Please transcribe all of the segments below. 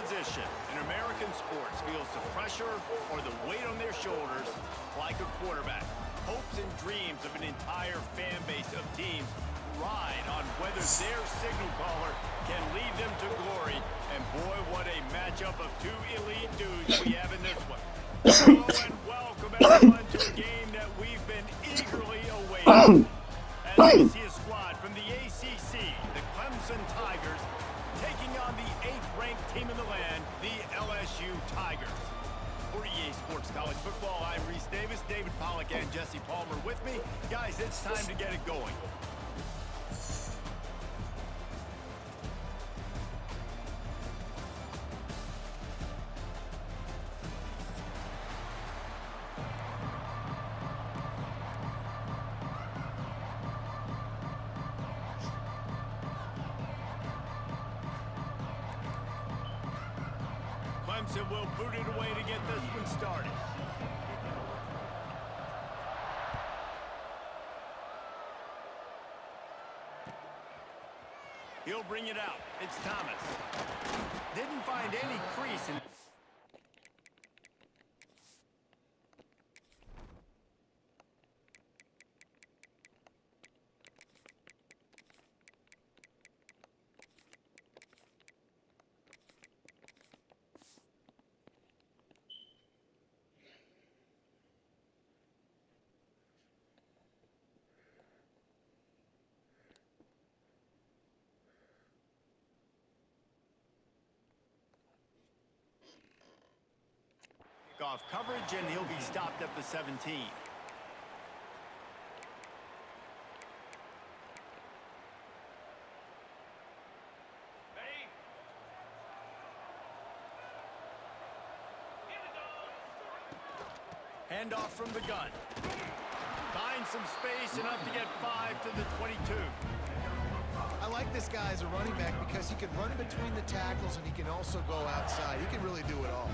position in American sports feels the pressure or the weight on their shoulders like a quarterback. Hopes and dreams of an entire fan base of teams ride on whether their signal caller can lead them to glory. And boy, what a matchup of two elite dudes we have in this one. Hello and welcome everyone to a game that we've been eagerly awaiting. As we see a squad from the ACC, the Clemson Tigers, taking on the 8th-ranked team in the land, the LSU Tigers. For EA Sports College Football, I'm Reese Davis, David Pollack, and Jesse Palmer with me. Guys, it's time to get it going. Clemson will boot it away to get this one started. He'll bring it out. It's Thomas. Didn't find any crease in... off coverage, and he'll be stopped at the 17. Handoff from the gun. Finds some space, enough to get 5 to the 22. I like this guy as a running back because he can run in between the tackles and he can also go outside. He can really do it all.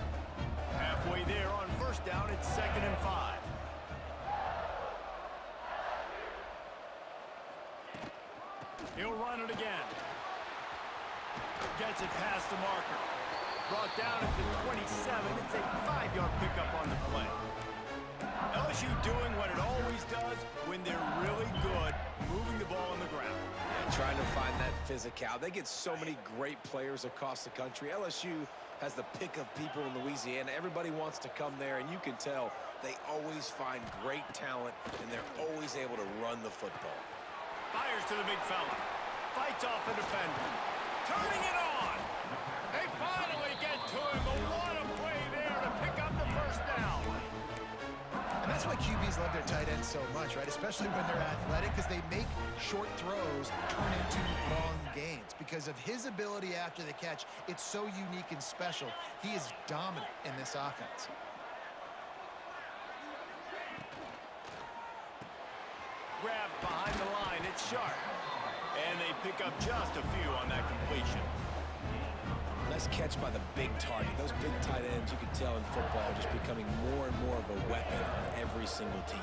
Halfway there on first down, it's 2nd and 5. He'll run it again. Gets it past the marker. Brought down at the 27. It's a 5-yard pickup on the play. LSU doing what it always does when they're really good, moving the ball on the ground. Yeah, trying to find that physical. They get so many great players across the country. LSU has the pick of people in Louisiana. Everybody wants to come there, and you can tell they always find great talent, and they're always able to run the football. Fires to the big fella. Fights off a defender. Turning it on. They finally get to him. But what a play there to pick up the first down. And that's why QBs love their tight ends so much, right? Especially when they're athletic, because they make short throws turn into long gains. Because of his ability after the catch, it's so unique and special. He is dominant in this offense. Grab behind the line, it's Sharp. And they pick up just a few on that completion. Nice catch by the big target. Those big tight ends, you can tell in football, are just becoming more and more of a weapon on every single team.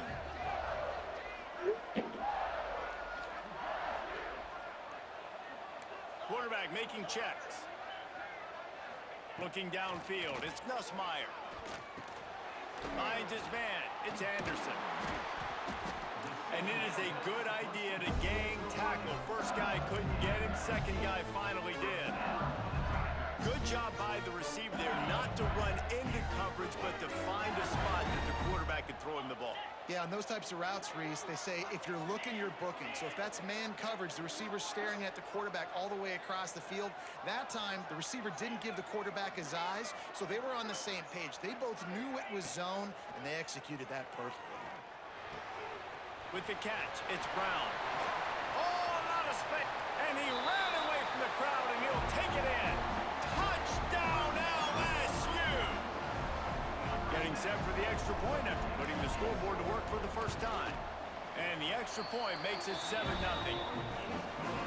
Quarterback making checks. Looking downfield, it's Nussmeier. Finds his man, it's Anderson. And it is a good idea to gang tackle. First guy couldn't get him, second guy finally did. Good job by the receiver there, not to run into coverage, but to find a spot that the quarterback could throw him the ball. Yeah, on those types of routes, Reese, they say if you're looking, you're booking. So if that's man coverage, the receiver's staring at the quarterback all the way across the field. That time, the receiver didn't give the quarterback his eyes, so they were on the same page. They both knew it was zone, and they executed that perfectly. With the catch, it's Brown. Oh, not a space. And he ran away from the crowd, and he'll take it in. Touchdown, LSU! Getting set for the extra point after putting the scoreboard to work for the first time. And the extra point makes it 7-0.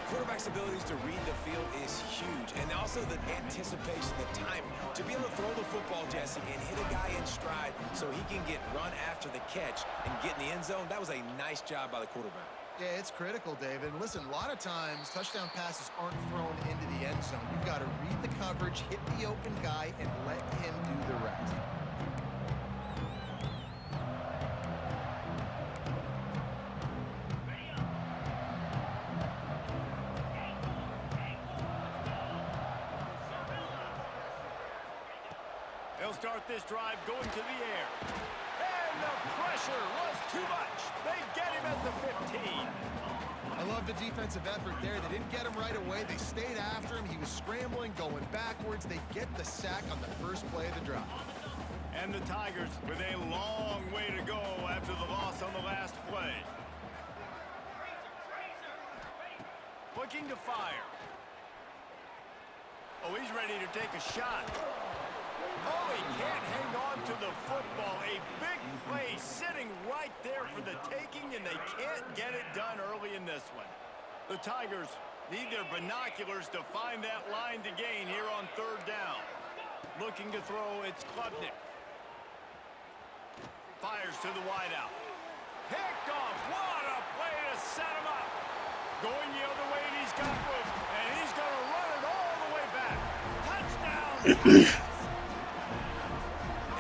Quarterback's abilities to read the field is huge. And also the anticipation, the timing. To be able to throw the football, Jesse, and hit a guy in stride so he can get run after the catch and get in the end zone, that was a nice job by the quarterback. Yeah, it's critical, David. And listen, a lot of times touchdown passes aren't thrown into the end zone. You've got to read the coverage, hit the open guy, and let him do the rest. They'll start this drive going to the air. And the pressure was too much. They get him at the 15. I love the defensive effort there. They didn't get him right away. They stayed after him. He was scrambling, going backwards. They get the sack on the first play of the drive. And the Tigers with a long way to go after the loss on the last play. Looking to fire. Oh, he's ready to take a shot. Oh, he can't hang on to the football. A big play sitting right there for the taking, and they can't get it done early in this one. The Tigers need their binoculars to find that line to gain here on third down. Looking to throw, it's Klubnik. Fires to the wideout. Picked off. What a play to set him up. Going the other way, and he's got room. And he's going to run it all the way back. Touchdown.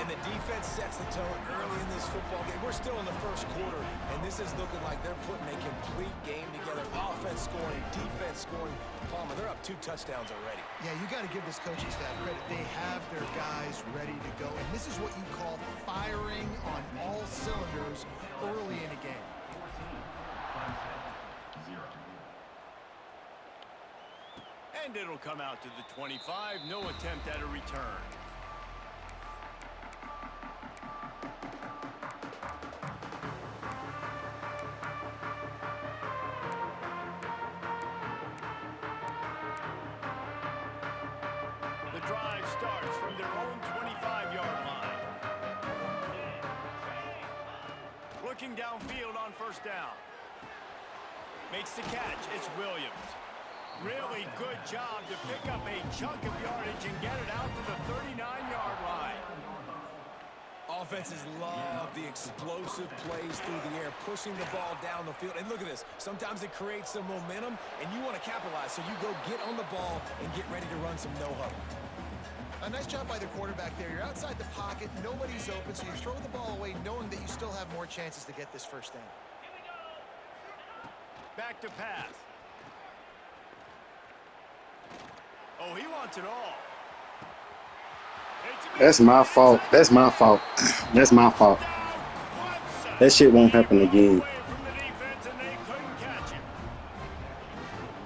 And the defense sets the tone early in this football game. We're still in the first quarter, and this is looking like they're putting a complete game together. Offense scoring, defense scoring. Palmer, they're up 2 touchdowns already. Yeah, you got to give this coaching staff credit. They have their guys ready to go. And this is what you call firing on all cylinders early in a game. And it'll come out to the 25. No attempt at a return. The drive starts from their own 25-yard line. Looking downfield on first down. Makes the catch. It's Williams. Really good job to pick up a chunk of yardage and get it out to the 39-yard line. Offenses love the explosive plays through the air, pushing the ball down the field. And look at this. Sometimes it creates some momentum, and you want to capitalize. So you go get on the ball and get ready to run some no-huddle. A nice job by the quarterback there. You're outside the pocket. Nobody's open, so you throw the ball away knowing that you still have more chances to get this first down. Back to pass. Oh, he wants it all. That's my fault. That's my fault. That's my fault. That shit won't happen again.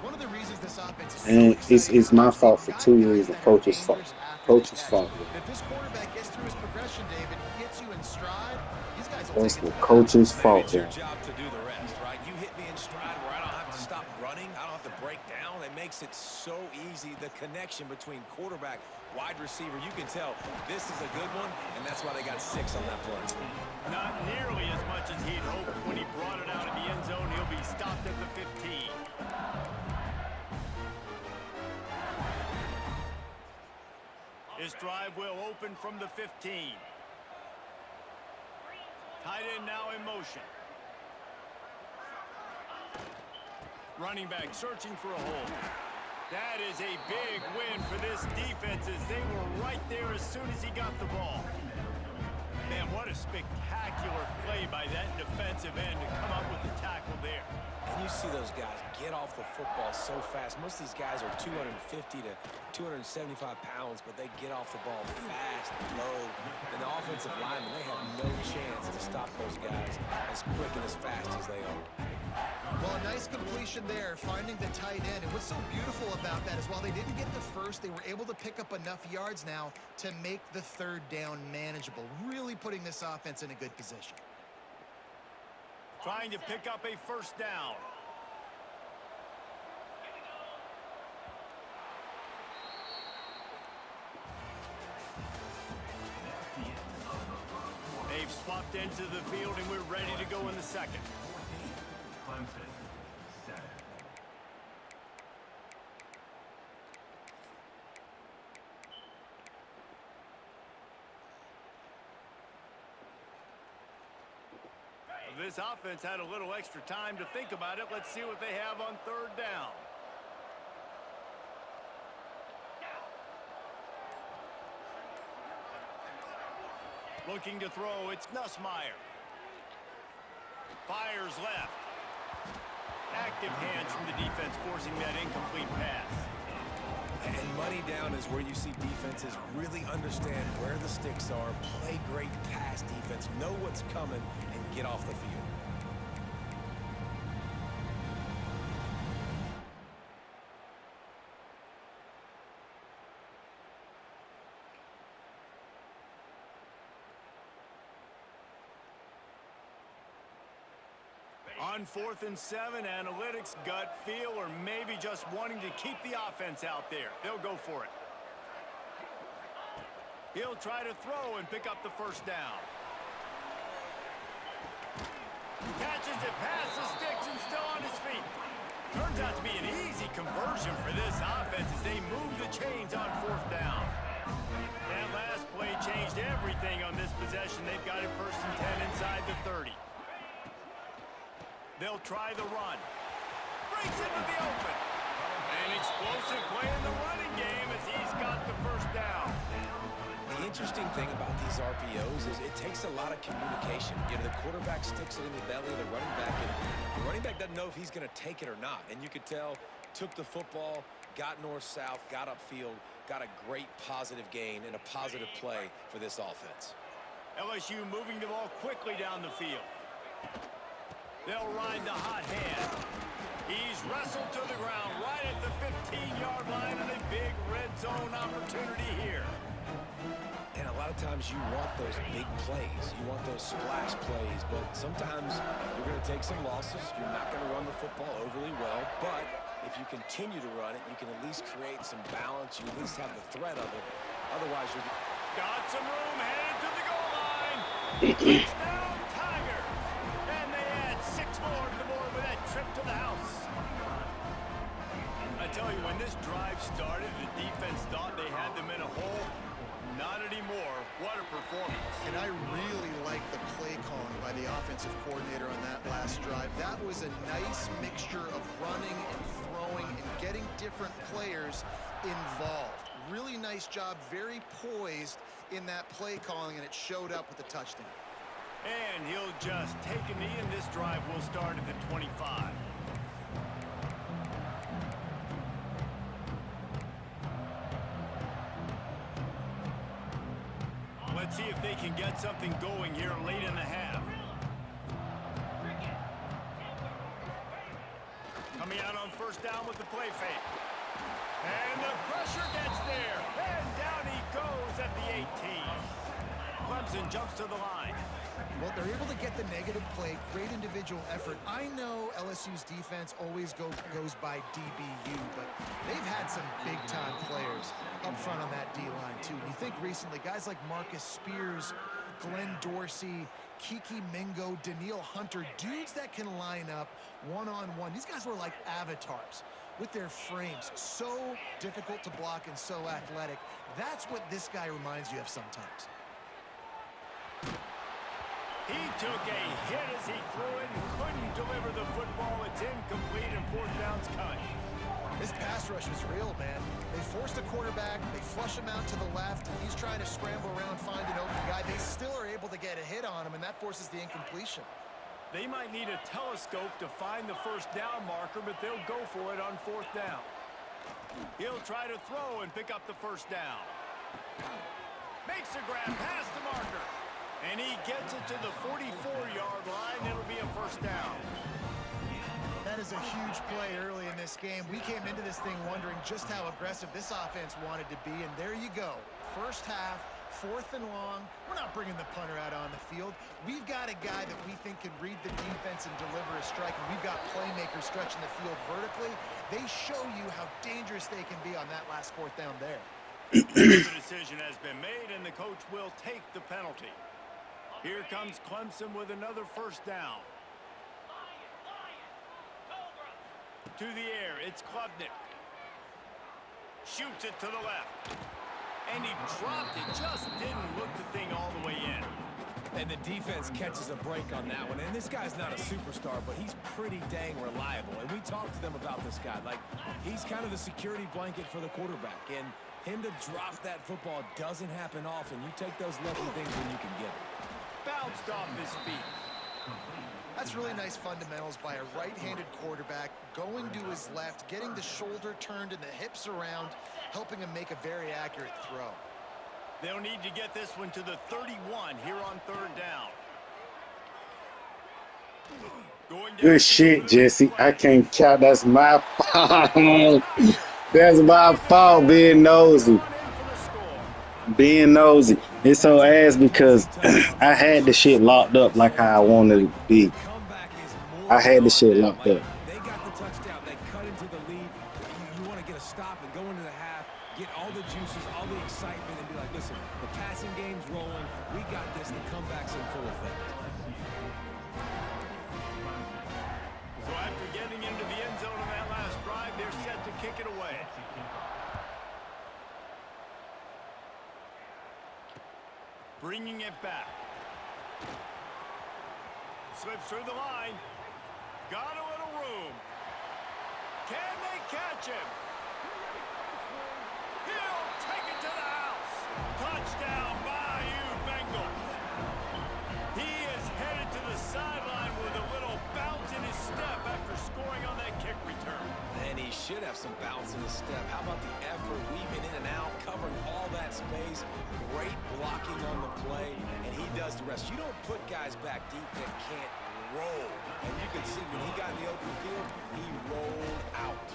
One of the reasons this offense is And so it's my fault for 2 reasons. Coach's fault. Coach's fault. If this quarterback gets through his progression, David, he gets you in stride, these guys will That's take the it. coach's fault. It's your job to do the rest, right? You hit me in stride where I don't have to stop running. I don't have to break down. It makes it so easy. The connection between quarterback, wide receiver, you can tell this is a good one, and that's why they got 6 on that play. Not nearly as much as he'd hoped when he brought it out of the end zone. He'll be stopped at the 15. His drive will open from the 15. Tight end now in motion. Running back searching for a hole. That is a big win for this defense as they were right there as soon as he got the ball. Man, what a spectacular play by that defensive end to come up with the tackle there. And you see those guys get off the football so fast. Most of these guys are 250 to 275 pounds, but they get off the ball fast, low. And the offensive linemen, they have no chance to stop those guys as quick and as fast as they are. Well, a nice completion there, finding the tight end. And what's so beautiful about that is while they didn't get the first, they were able to pick up enough yards now to make the third down manageable, really putting this offense in a good position. Trying to pick up a first down. They've swapped into the field, and we're ready to go in the second. this offense had a little extra time to think about it. Let's see what they have on third down. Looking to throw, it's Nussmeier. Fires left. Active hands from the defense forcing that incomplete pass. And money down is where you see defenses really understand where the sticks are, play great pass defense, know what's coming, and get off the field. On 4th and 7, analytics, gut feel, or maybe just wanting to keep the offense out there. They'll go for it. He'll try to throw and pick up the first down. Catches it past the sticks and still on his feet. Turns out to be an easy conversion for this offense as they move the chains on 4th down. That last play changed everything on this possession. They've got it 1st and 10 inside the 30. They'll try the run. Breaks into the open. An explosive play in the running game as he's got the first down. The interesting thing about these RPOs is it takes a lot of communication. You know, the quarterback sticks it in the belly of the running back, and the running back doesn't know if he's going to take it or not. And you could tell, took the football, got north-south, got upfield, got a great positive gain and a positive play for this offense. LSU moving the ball quickly down the field. They'll ride the hot hand. He's wrestled to the ground right at the 15-yard line and a big red zone opportunity here. And a lot of times you want those big plays. You want those splash plays, but sometimes you're going to take some losses. You're not going to run the football overly well, but if you continue to run it, you can at least create some balance. You at least have the threat of it. Otherwise, you're... Got some room, headed to the goal line. Touchdown, Tigers. And they add 6 more to the board with that trip to the house. I tell you, when this drive started, the defense thought they had them in a hole. Not anymore. What a performance. And I really like the play calling by the offensive coordinator on that last drive. That was a nice mixture of running and throwing and getting different players involved. Really nice job, very poised in that play calling, and it showed up with a touchdown. And he'll just take a knee, and this drive will start at the 25. Let's see if they can get something going here late in the half. Coming out on first down with the play fake. And the pressure gets there. And down he goes at the 18. Clemson jumps to the line. Well, they're able to get the negative play, great individual effort. I know LSU's defense always goes by DBU, but they've had some big-time players up front on that D-line, too. You think recently, guys like Marcus Spears, Glenn Dorsey, Kiki Mingo, Daniil Hunter, dudes that can line up one-on-one. These guys were like avatars with their frames. So difficult to block and so athletic. That's what this guy reminds you of sometimes. He took a hit as he threw it and couldn't deliver the football. It's incomplete and fourth down's coming. This pass rush is real, man. They force the quarterback, they flush him out to the left, and he's trying to scramble around, find an open guy. They still are able to get a hit on him, and that forces the incompletion. They might need a telescope to find the first down marker, but they'll go for it on fourth down. He'll try to throw and pick up the first down. Makes a grab past the marker. And he gets it to the 44-yard line. It'll be a first down. That is a huge play early in this game. We came into this thing wondering just how aggressive this offense wanted to be, and there you go. First half, 4th and long. We're not bringing the punter out on the field. We've got a guy that we think can read the defense and deliver a strike, and we've got playmakers stretching the field vertically. They show you how dangerous they can be on that last 4th down there. The decision has been made, and the coach will take the penalty. Here comes Clemson with another first down. To the air, it's Klubnik. Shoots it to the left. And he dropped it, just didn't look the thing all the way in. And the defense catches a break on that one. And this guy's not a superstar, but he's pretty dang reliable. And we talked to them about this guy. Like, he's kind of the security blanket for the quarterback. And him to drop that football doesn't happen often. You take those lucky things when you can get it. Bounced off his feet. That's really nice fundamentals by a right-handed quarterback, going to his left, getting the shoulder turned and the hips around, helping him make a very accurate throw. They'll need to get this one to the 31 here on 3rd down. Good shit, Jesse. I can't count. That's my fault. That's my fault being nosy. Being nosy. It's so ass because I had the shit locked up like how I wanted it to be. I had the shit locked up. They got the touchdown. They cut into the lead. You want to get a stop and go into the half, get all the juices, all the excitement, and be like, listen, the passing game's rolling. We got this. The comeback's in full effect. So after getting into the end zone on that last drive, they're set to kick it away. Bringing it back. Slips through the line. Got a little room. Can they catch him? He'll take it to the house. Touchdown, Bayou Bengals. He is headed to the sideline with a little bounce in his step after scoring on that kick return. And he should have some bounce in his step. How about the effort, weaving in and out, covering all that space, great blocking on the play, and he does the rest. You don't put guys back deep that can't roll. And you can see when he got in the open field, he rolled out.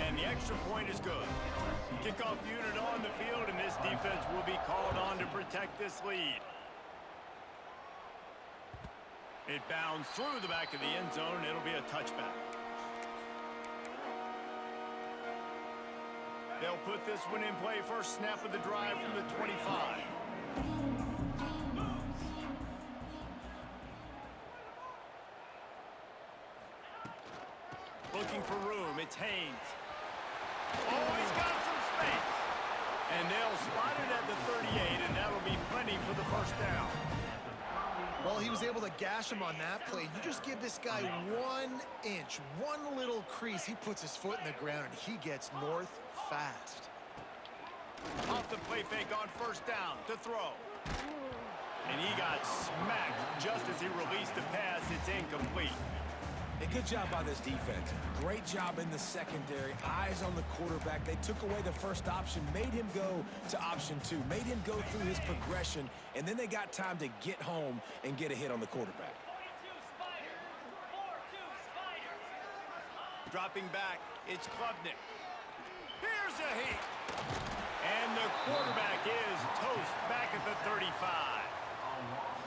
And the extra point is good. Kickoff unit on the field, and this defense will be called on to protect this lead. It bounds through the back of the end zone. It'll be a touchback. They'll put this one in play. First snap of the drive from the 25. Looking for room. It's Haynes. Oh, he's got some space. And they'll spot it at the 38, and that'll be plenty for the first down. Well, he was able to gash him on that play. You just give this guy 1 inch, one little crease. He puts his foot in the ground, and he gets north fast. Off the play fake on first down to throw. And he got smacked just as he released the pass. It's incomplete. A good job by this defense. Great job in the secondary. Eyes on the quarterback. They took away the first option, made him go to option 2, made him go through his progression, and then they got time to get home and get a hit on the quarterback. Dropping back, it's Klubnik. Here's a heat. And the quarterback is toast back at the 35.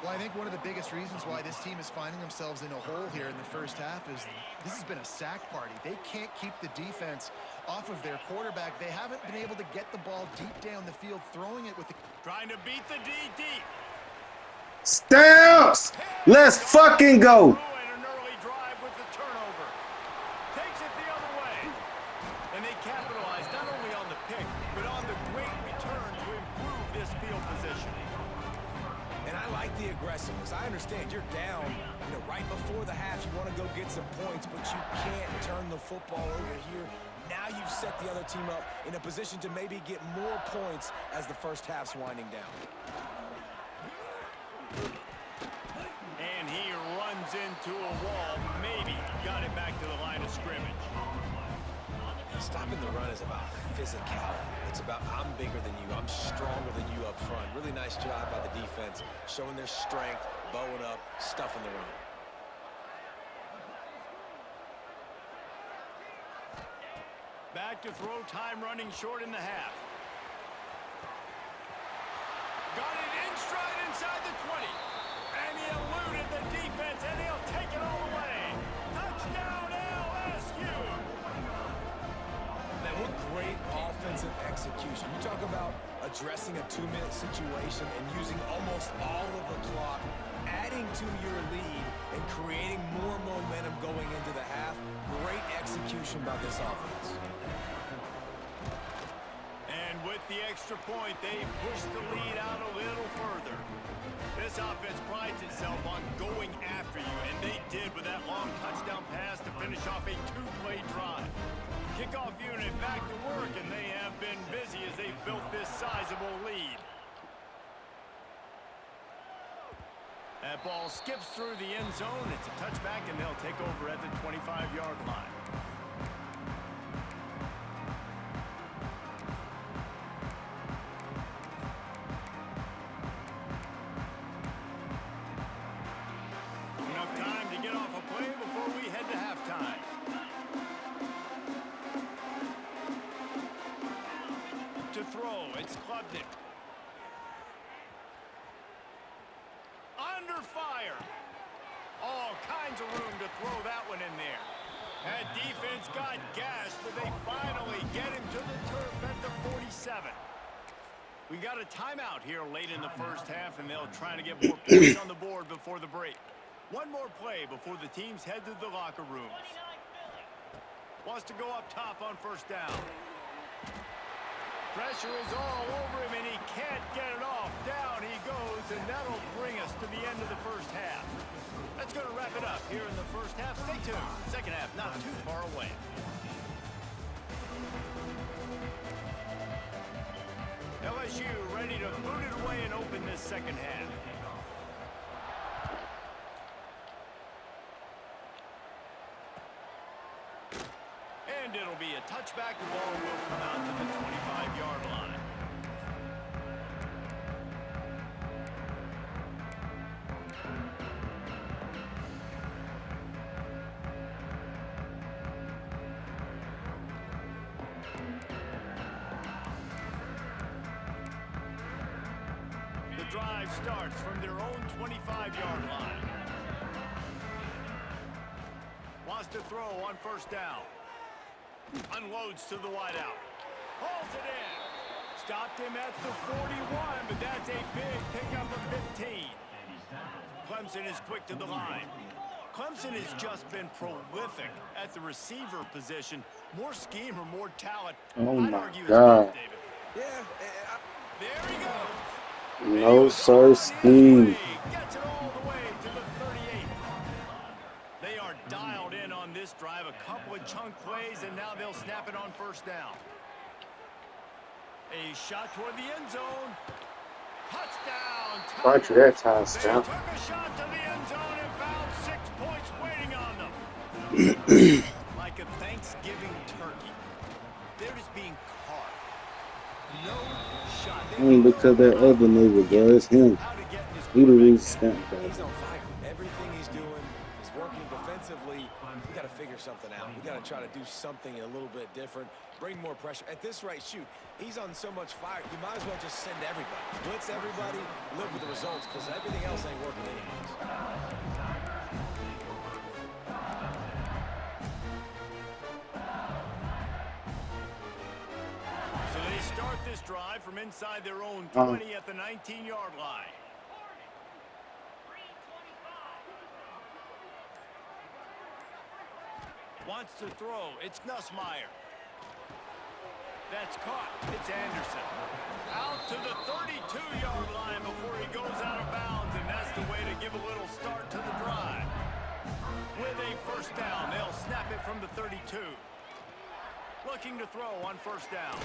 Well, I think one of the biggest reasons why this team is finding themselves in a hole here in the first half is this has been a sack party. They can't keep the defense off of their quarterback. They haven't been able to get the ball deep down the field, throwing it with the... Trying to beat the D deep. Stamps! Let's fucking go! And an early drive with the turnover. Takes it the other way. And they capitalize not only on the pick, but on the great return to improve this field position. And I like the aggressiveness. I understand you're down, right before the half. You want to go get some points, but you can't turn the football over here. Now you've set the other team up in a position to maybe get more points as the first half's winding down. And he runs into a wall. Maybe got it back to the line of scrimmage. Stopping the run is about physicality. It's about I'm bigger than you, I'm stronger than you up front. Really nice job by the defense, showing their strength, bowing up, stuffing the run. Back to throw, time running short in the half. Got it in stride inside the 20. And he eluded the defense, and he'll take it all the way. Touchdown LSU! Man, what great offensive execution. You talk about addressing a 2-minute situation and using almost all of the clock, adding to your lead and creating more momentum going into the half. Great execution by this offense. And with the extra point, they push the lead out a little further. This offense prides itself on going after you, and they did with that long touchdown pass to finish off a two-play drive. Kickoff unit back to work, and they have been busy as they've built this sizable lead. That ball skips through the end zone. It's a touchback, and they'll take over at the 25-yard line. Enough time to get off a play before we head to halftime. To throw, it's Klubnik. Under fire. All kinds of room to throw that one in there. That defense got gashed, but they finally get him to the turf at the 47. We got a timeout here late in the first half, and they'll try to get more points on the board before the break. One more play before the teams head to the locker rooms. Wants to go up top on first down. Pressure is all over him, and he can't get it off. Down he goes, and that'll bring us to the end of the first half. That's going to wrap it up here in the first half. Stay tuned. Second half not too far away. LSU ready to boot it away and open this second half. And it'll be a touchback. The ball will come out to the 25-yard line. The drive starts from their own 25-yard line. Wants to throw on first down. Unloads to the wideout. Hauls it in. Stopped him at the 41, but that's a big pickup of 15. Clemson is quick to the line. Clemson has just been prolific at the receiver position. More scheme or more talent. Oh I'd my argue it's God. both, David. Yeah, There he goes. No, sir, scheme. Gets it all the way to the 38. They are dialed in on this drive. A couple of chunk plays, and now they'll snap it on first down. A shot toward the end zone. Touchdown. Roger that They touchdown. took a shot to the end zone and found 6 points waiting on them. Like a Thanksgiving turkey. They're just being carved. No shot. Because that other nigga, bro, it's him. How to get this He the quarterback reason set. stamped he's that. on fire. Everything he's doing is working defensively. We got to figure something out. We got to try to do something a little bit different. Bring more pressure. At this rate, shoot, he's on so much fire. You might as well just send everybody. Blitz everybody. Live with the results because everything else ain't working anyways. So they start this drive from inside their own 20 at the 19-yard line. Wants to throw. It's Nussmeier. That's caught. It's Anderson. Out to the 32-yard line before he goes out of bounds, and that's the way to give a little start to the drive. With a first down, they'll snap it from the 32. Looking to throw on first down.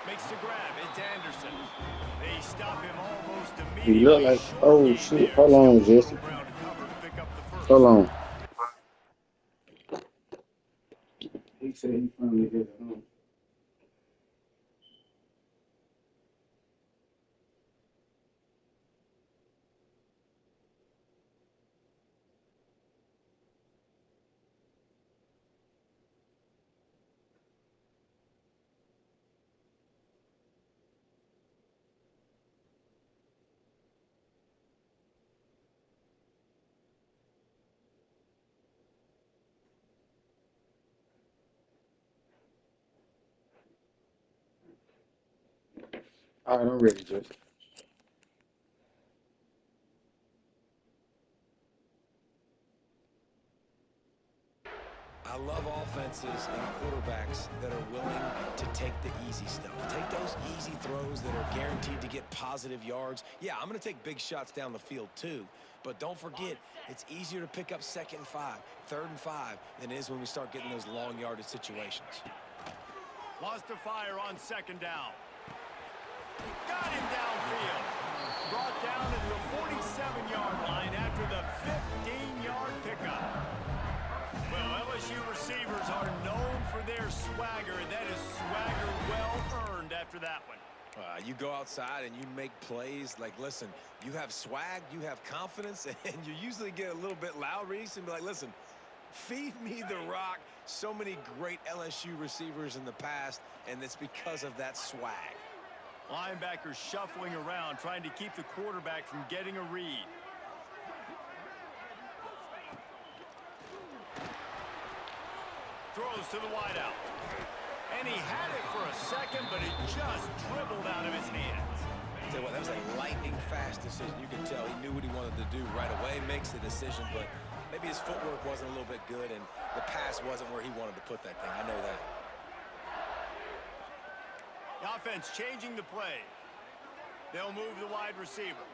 Makes the grab. It's Anderson. They stop him almost immediately. He look like, Short oh gain shit, there. hold on, Still Jesse. ground to cover to pick up the first. Hold on. He said he finally hit it home. All right, I'm ready, Jesse. I love offense defenses and quarterbacks that are willing to take the easy stuff. Take those easy throws that are guaranteed to get positive yards. Yeah, I'm going to take big shots down the field too. But don't forget, it's easier to pick up 2nd and 5, 3rd and 5 than it is when we start getting those long yardage situations. Lost to fire on 2nd down. Got him downfield. Brought down at the 47-yard line after the 15-yard pickup. Well, LSU receivers are known for their swagger, and that is swagger well earned after that one. You go outside and you make plays. Like, listen, you have swag, you have confidence, and you usually get a little bit loud, Reese, and be like, listen, feed me the rock. So many great LSU receivers in the past, and it's because of that swag. Linebackers shuffling around, trying to keep the quarterback from getting a read. Throws to the wideout. And he had it for a second, but it just dribbled out of his hands. Tell you what, that was a lightning-fast decision. You can tell he knew what he wanted to do right away, makes the decision, but maybe his footwork wasn't a little bit good, and the pass wasn't where he wanted to put that thing. I know that. The offense changing the play. They'll move the wide receiver.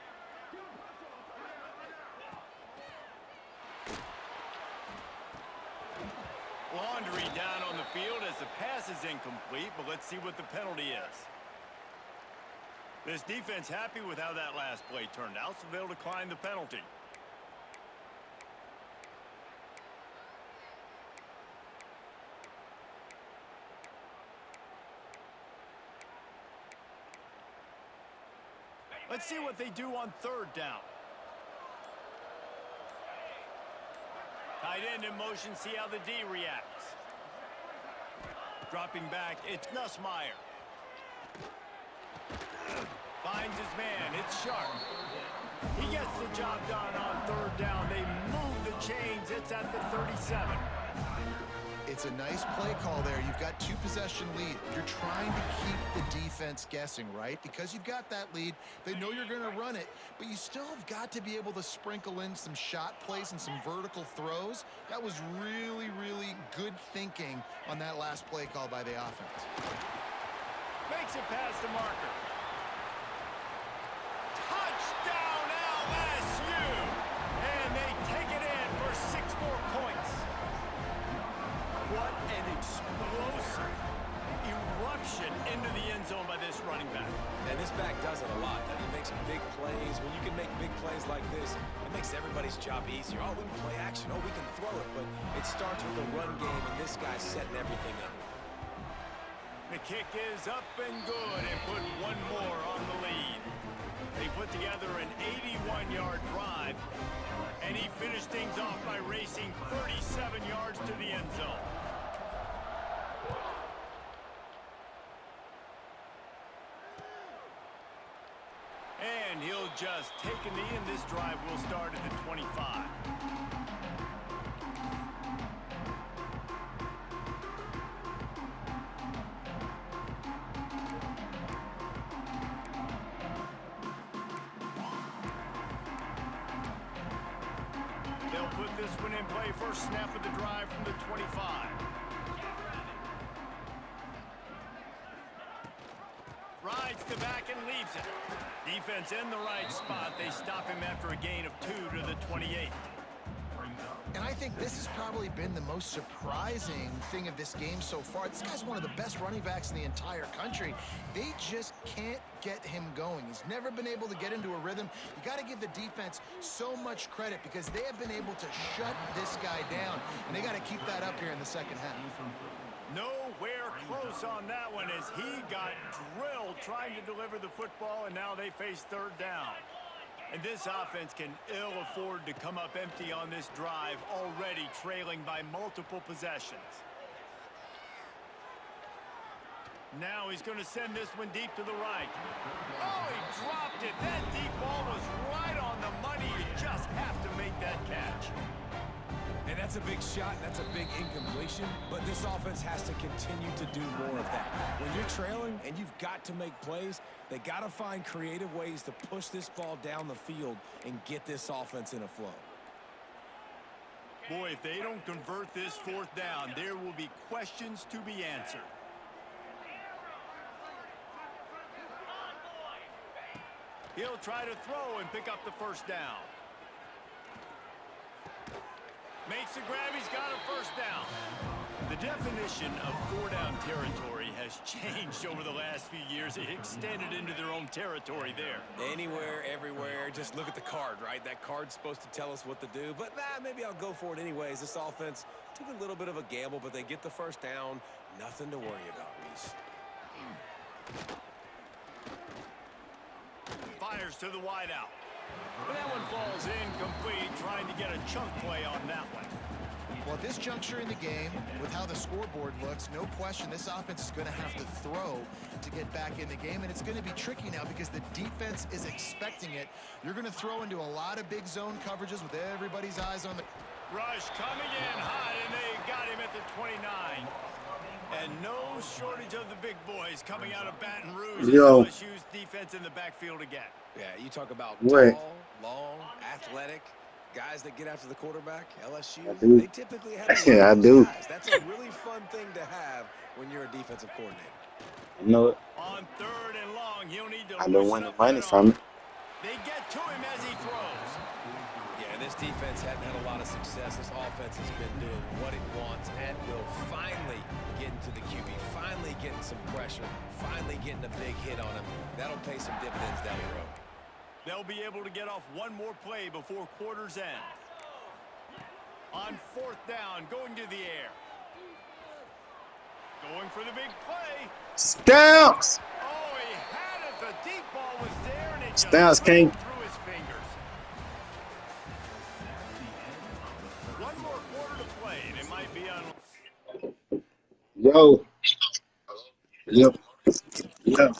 Laundry down on the field as the pass is incomplete, but let's see what the penalty is. This defense happy with how that last play turned out, so they'll decline the penalty. Let's see what they do on 3rd down. Tight end in motion, see how the D reacts. Dropping back, it's Nussmeier. Finds his man, it's Sharp. He gets the job done on 3rd down. They move the chains, it's at the 37. It's a nice play call there. You've got 2-possession lead. You're trying to keep the defense guessing, right? Because you've got that lead. They know you're going to run it, but you still have got to be able to sprinkle in some shot plays and some vertical throws. That was really, really good thinking on that last play call by the offense. Makes it past the marker. Touchdown LSU! And they take it in for 6 more points. What an explosive eruption into the end zone by this running back. And this back does it a lot. That he makes big plays. When you can make big plays like this, it makes everybody's job easier. Oh, we can play action. Oh, we can throw it. But it starts with the run game, and this guy's setting everything up. The kick is up and good, and put one more on the lead. They put together an 81-yard drive, and he finished things off by racing 37 yards to the end zone. And he'll just take a knee, and this drive will start at the 25. They'll put this one in play. First snap of the drive from the 25. Rides the back and leaves it. Defense in the right spot. They stop him after a gain of 2 to the 28. And I think this has probably been the most surprising thing of this game so far. This guy's one of the best running backs in the entire country. They just can't get him going. He's never been able to get into a rhythm. You got to give the defense so much credit because they have been able to shut this guy down, and they got to keep that up here in the second half. Nowhere close on that one as he got drilled trying to deliver the football, and now they face 3rd down. And this offense can ill afford to come up empty on this drive, already trailing by multiple possessions. Now he's going to send this one deep to the right. Oh, he dropped it. That deep ball was right on the money. You just have to make that catch. And that's a big shot, that's a big incompletion, but this offense has to continue to do more of that. When you're trailing and you've got to make plays, they got to find creative ways to push this ball down the field and get this offense in a flow. Boy, if they don't convert this fourth down, there will be questions to be answered. He'll try to throw and pick up the first down. Makes the grab. He's got a first down. The definition of four-down territory has changed over the last few years. It extended into their own territory there. Anywhere, everywhere. Just look at the card, right? That card's supposed to tell us what to do. But maybe I'll go for it anyways. This offense took a little bit of a gamble, but they get the first down. Nothing to worry about, Reese. Fires to the wideout. But that one falls incomplete, trying to get a chunk play on that one. Well, at this juncture in the game, with how the scoreboard looks, no question this offense is going to have to throw to get back in the game, and it's going to be tricky now because the defense is expecting it. You're going to throw into a lot of big zone coverages with everybody's eyes on the... Rush coming in hot, and they got him at the 29. And no shortage of the big boys coming out of Baton Rouge. Yo. LSU's defense in the backfield again. Yeah, you talk about What? tall, long, athletic guys that get after the quarterback. LSU, I do. they typically have Yeah, I do. guys. That's a really fun thing to have when you're a defensive coordinator. You know it. On third and long, he'll need to I don't loosen want the up money that from arm. it. They get to him as he throws. Yeah, this defense hadn't had a lot of success. This offense has been doing what it wants and will finally get into the QB, finally getting some pressure, finally getting a big hit on him. That'll pay some dividends down the road. They'll be able to get off one more play before quarter's end. On fourth down, going to the air. Going for the big play. Stamps! Oh, he had it. The deep ball was there, and it just Stamps slipped can't. through his fingers. One more quarter to play, and it might be on. Yo. Yep. Yep.